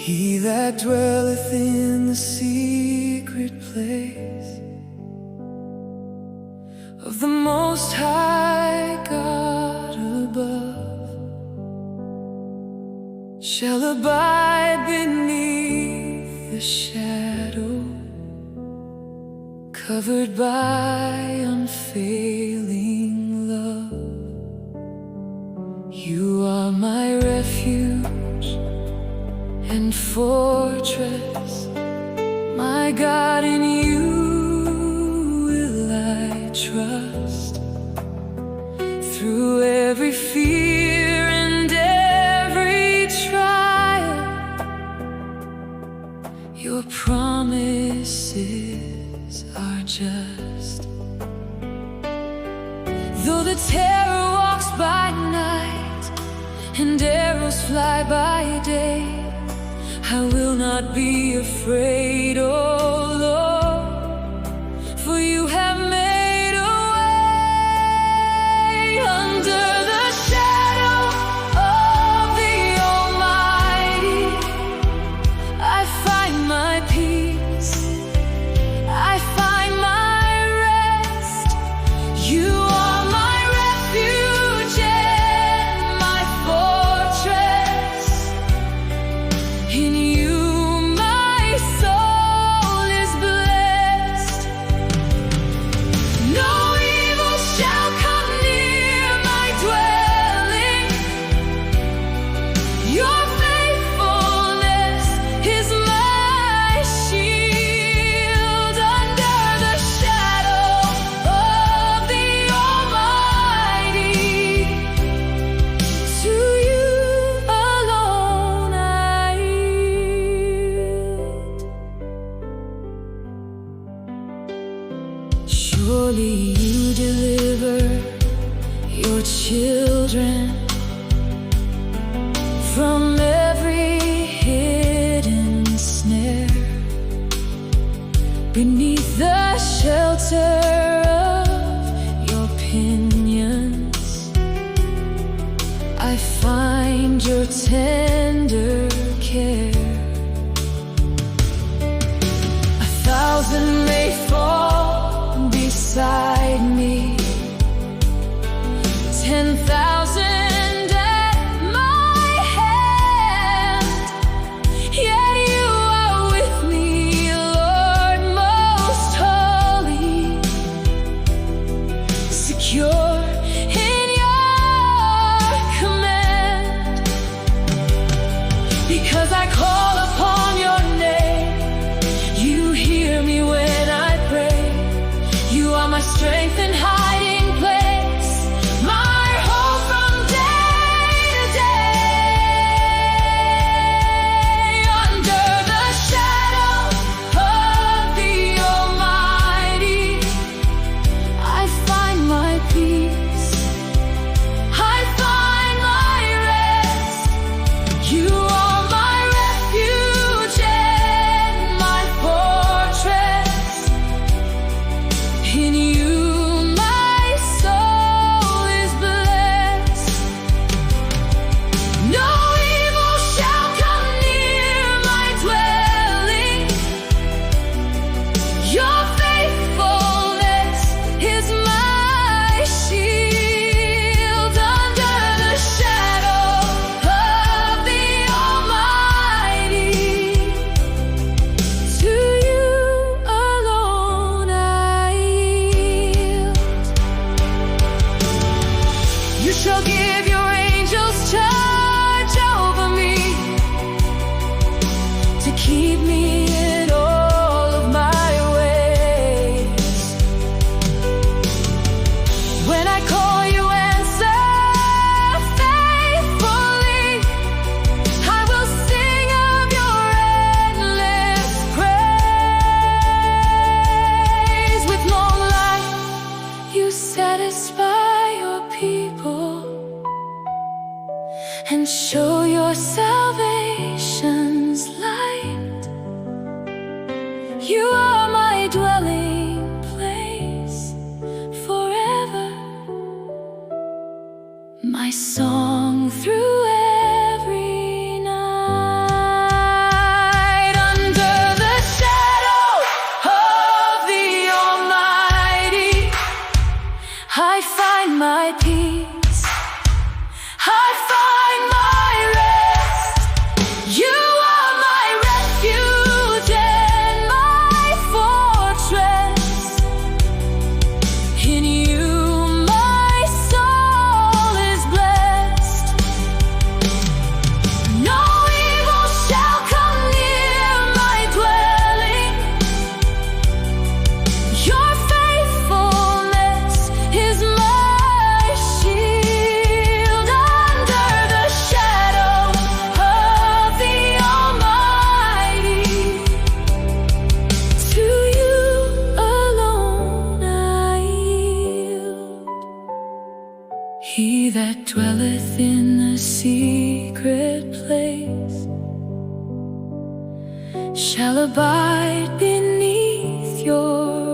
He that dwelleth in the secret place of the Most High God above shall abide beneath the shadow, covered by unfailing love. You are my refuge and fortress, my God, in you will I trust. Through every fear and every trial, your promises are just. Though the terror walks by night and arrows fly by day, I will not be afraid, oh Lord, for you have made a way. Under the shadow of the Almighty, I find my peace, I find my rest. You are my refuge and my fortress. In you my soul is blessed. No evil shall come near my dwelling. Your faithfulness is my shield. Under the shadow of the Almighty, to you alone I yield. Surely you deliver your children from every hidden snare. Beneath the shelter of your pinions, I find your tender care. 1,000 may fall beside me, 10,000 at my hand, yet you are with me, Lord, most holy, secure in your command. Because I call upon your name, you hear me when I pray. You are my strength and hiding place, my hope from day to day. Under the shadow of the Almighty, I find my peace, I find my rest. You are my refuge and my fortress. In you my soul is blessed. No evil shall come near my dwelling. Your faithfulness is my shield. Under the shadow of the Almighty, to you alone I yield. You shall give your angels charge over me, to keep me in all of my ways. When I call, you answer faithfully. I will sing of your endless praise. With long life, you satisfy your people and show your salvation's light. You are my dwelling place forever, my song through every night. secret place shall abide beneath your